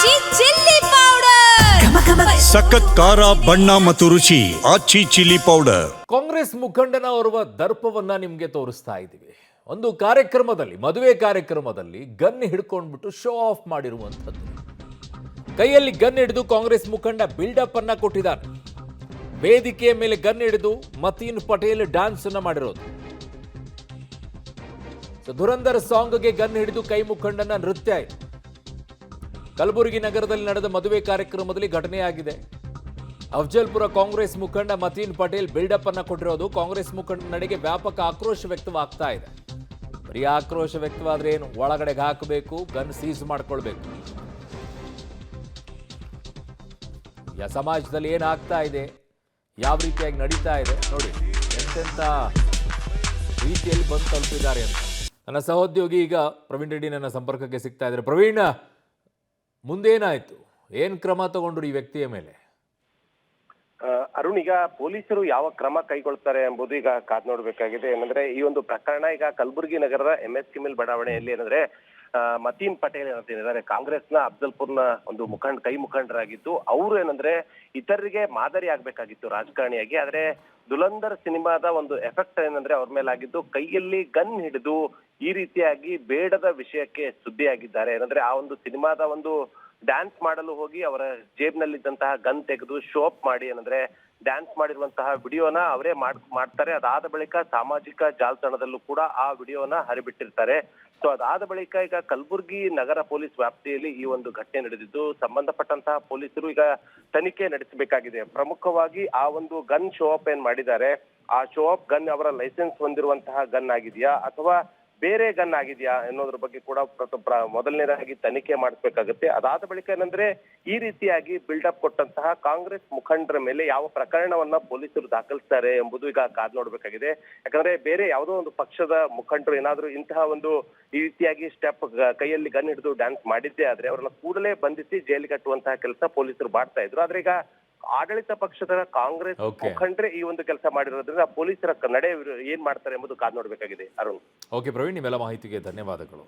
ಆಚಿ chilli powder ಸಖತ್ ಖಾರ ಬಣ್ಣ ಮತ್ತು ರುಚಿ ಆಚಿ ಚಿಲ್ಲಿ ಪೌಡರ್. ಕಾಂಗ್ರೆಸ್ ಮುಖಂಡನ ಓರ್ವ ದರ್ಪವನ್ನ ನಿಮಗೆ ತೋರಿಸ್ತಾ ಇದ್ದೀವಿ. ಒಂದು ಕಾರ್ಯಕ್ರಮದಲ್ಲಿ, ಮದುವೆ ಕಾರ್ಯಕ್ರಮದಲ್ಲಿ ಗನ್ ಹಿಡ್ಕೊಂಡ್ಬಿಟ್ಟು ಶೋ ಆಫ್ ಮಾಡಿರುವಂಥದ್ದು. ಕೈಯಲ್ಲಿ ಗನ್ ಹಿಡಿದು ಕಾಂಗ್ರೆಸ್ ಮುಖಂಡ ಬಿಲ್ಡಪ್ ಅನ್ನ ಕೊಟ್ಟಿದ್ದಾನೆ. ವೇದಿಕೆಯ ಮೇಲೆ ಗನ್ ಹಿಡಿದು ಮತೀನ್ ಪಟೇಲ್ ಡ್ಯಾನ್ಸ್ ಅನ್ನ ಮಾಡಿರೋದು. ಧುರಂಧರ್ ಸಾಂಗ್ಗೆ ಗನ್ ಹಿಡಿದು ಕೈ ಮುಖಂಡನ ನೃತ್ಯ ಆಯಿತು. ಕಲಬುರಗಿ ನಗರದಲ್ಲಿ ನಡೆದ ಮದುವೆ ಕಾರ್ಯಕ್ರಮದಲ್ಲಿ ಘಟನೆಯಾಗಿದೆ. ಅಫಜಲ್ಪುರ ಕಾಂಗ್ರೆಸ್ ಮುಖಂಡ ಮತೀನ್ ಪಟೇಲ್ ಬಿಲ್ಡಪ್ ಅನ್ನ ಕೊಟ್ಟಿರೋದು. ಕಾಂಗ್ರೆಸ್ ಮುಖಂಡ ನಡೆಗೆ ವ್ಯಾಪಕ ಆಕ್ರೋಶ ವ್ಯಕ್ತವಾಗ್ತಾ ಇದೆ. ಬರೀ ಆಕ್ರೋಶ ವ್ಯಕ್ತವಾದ್ರೆ ಏನು, ಒಳಗಡೆಗೆ ಹಾಕಬೇಕು, ಗನ್ ಸೀಸ್ ಮಾಡ್ಕೊಳ್ಬೇಕು. ಸಮಾಜದಲ್ಲಿ ಏನಾಗ್ತಾ ಇದೆ, ಯಾವ ರೀತಿಯಾಗಿ ನಡೀತಾ ಇದೆ ನೋಡಿ, ಎಂತೆಂಥ ರೀತಿಯಲ್ಲಿ ಬಂದು ತಲುಪಿದ್ದಾರೆ ಅಂತ. ನನ್ನ ಸಹೋದ್ಯೋಗಿ ಈಗ ಪ್ರವೀಣ್ ರೆಡ್ಡಿ ನನ್ನ ಸಂಪರ್ಕಕ್ಕೆ ಸಿಗ್ತಾ ಇದ್ದಾರೆ. ಪ್ರವೀಣ್, ಮುಂದೇನಾಯ್ತು, ಏನ್ ಕ್ರಮ ತಗೊಂಡ್ರು ಈ ವ್ಯಕ್ತಿಯ ಮೇಲೆ? ಅರುಣ್, ಈಗ ಪೊಲೀಸರು ಯಾವ ಕ್ರಮ ಕೈಗೊಳ್ತಾರೆ ಎಂಬುದು ಈಗ ಕಾದ್ ನೋಡ್ಬೇಕಾಗಿದೆ. ಏನಂದ್ರೆ ಈ ಒಂದು ಪ್ರಕರಣ ಈಗ ಕಲಬುರಗಿ ನಗರದ MS ಕಿಮಿಲ್ ಬಡಾವಣೆಯಲ್ಲಿ ಏನಂದ್ರೆ ಮತೀನ್ ಪಟೇಲ್ ಏನಂತಿದ್ದಾರೆ, ಕಾಂಗ್ರೆಸ್ನ ಅಫಜಲ್ಪುರ್ನ ಒಂದು ಕೈ ಮುಖಂಡರಾಗಿದ್ದು, ಅವರು ಏನಂದ್ರೆ ಇತರರಿಗೆ ಮಾದರಿ ಆಗ್ಬೇಕಾಗಿತ್ತು ರಾಜಕಾರಣಿಯಾಗಿ. ಆದ್ರೆ ದುಲಂಧರ್ ಸಿನಿಮಾದ ಒಂದು ಎಫೆಕ್ಟ್ ಏನಂದ್ರೆ ಅವ್ರ ಮೇಲಾಗಿದ್ದು, ಕೈಯಲ್ಲಿ ಗನ್ ಹಿಡಿದು ಈ ರೀತಿಯಾಗಿ ಬೇಡದ ವಿಷಯಕ್ಕೆ ಸುದ್ದಿಯಾಗಿದ್ದಾರೆ. ಏನಂದ್ರೆ ಆ ಒಂದು ಸಿನಿಮಾದ ಒಂದು ಡ್ಯಾನ್ಸ್ ಮಾಡಲು ಹೋಗಿ ಅವರ ಜೇಬ್ನಲ್ಲಿದ್ದಂತಹ ಗನ್ ತೆಗೆದು ಶೋ ಅಪ್ ಮಾಡಿ ಏನಂದ್ರೆ ಡ್ಯಾನ್ಸ್ ಮಾಡಿರುವಂತಹ ವಿಡಿಯೋನ ಅವರೇ ಮಾಡ್ತಾರೆ. ಅದಾದ ಬಳಿಕ ಸಾಮಾಜಿಕ ಜಾಲತಾಣದಲ್ಲೂ ಕೂಡ ಆ ವಿಡಿಯೋನ ಹರಿಬಿಟ್ಟಿರ್ತಾರೆ. ಸೊ ಅದಾದ ಬಳಿಕ ಈಗ ಕಲಬುರಗಿ ನಗರ ಪೊಲೀಸ್ ವ್ಯಾಪ್ತಿಯಲ್ಲಿ ಈ ಒಂದು ಘಟನೆ ನಡೆದಿದ್ದು, ಸಂಬಂಧಪಟ್ಟಂತಹ ಪೊಲೀಸರು ಈಗ ತನಿಖೆ ನಡೆಸಬೇಕಾಗಿದೆ. ಪ್ರಮುಖವಾಗಿ ಆ ಒಂದು ಗನ್ ಶೋ ಅಪ್ ಏನ್ ಮಾಡಿದ್ದಾರೆ, ಆ ಶೋ ಅಪ್ ಗನ್ ಅವರ ಲೈಸೆನ್ಸ್ ಹೊಂದಿರುವಂತಹ ಗನ್ ಆಗಿದೆಯಾ ಅಥವಾ ಬೇರೆ ಗನ್ ಆಗಿದೆಯಾ ಅನ್ನೋದ್ರ ಬಗ್ಗೆ ಕೂಡ ಮೊದಲನೇದಾಗಿ ತನಿಖೆ ಮಾಡಿಸ್ಬೇಕಾಗುತ್ತೆ. ಅದಾದ ಬಳಿಕ ಏನಂದ್ರೆ ಈ ರೀತಿಯಾಗಿ ಬಿಲ್ಡಪ್ ಕೊಟ್ಟಂತಹ ಕಾಂಗ್ರೆಸ್ ಮುಖಂಡರ ಮೇಲೆ ಯಾವ ಪ್ರಕರಣವನ್ನ ಪೊಲೀಸರು ದಾಖಲಿಸ್ತಾರೆ ಎಂಬುದು ಈಗ ಕಾದ್ ನೋಡ್ಬೇಕಾಗಿದೆ. ಯಾಕಂದ್ರೆ ಬೇರೆ ಯಾವುದೋ ಒಂದು ಪಕ್ಷದ ಮುಖಂಡರು ಏನಾದ್ರೂ ಇಂತಹ ಒಂದು ಈ ರೀತಿಯಾಗಿ ಸ್ಟೆಪ್ ಕೈಯಲ್ಲಿ ಗನ್ ಹಿಡಿದು ಡ್ಯಾನ್ಸ್ ಮಾಡಿದ್ದೇ ಆದ್ರೆ ಅವ್ರನ್ನ ಕೂಡಲೇ ಬಂಧಿಸಿ ಜೈಲಿಗೆ ಕಟ್ಟುವಂತಹ ಕೆಲಸ ಪೊಲೀಸರು ಮಾಡ್ತಾ ಇದ್ರು. ಆದ್ರೆ ಈಗ ಆಡಳಿತ ಪಕ್ಷದ ಕಾಂಗ್ರೆಸ್ ಮುಖಂಡರೇ ಈ ಒಂದು ಕೆಲಸ ಮಾಡಿರೋದ್ರಿಂದ ಪೊಲೀಸರ ನಡೆ ಏನ್ ಮಾಡ್ತಾರೆ ಎಂಬುದು ಕಾದ್ ನೋಡ್ಬೇಕಾಗಿದೆ. ಅರುಣ್. ಓಕೆ ಪ್ರವೀಣ್, ನಿಮ್ಮೆಲ್ಲ ಮಾಹಿತಿಗೆ ಧನ್ಯವಾದಗಳು.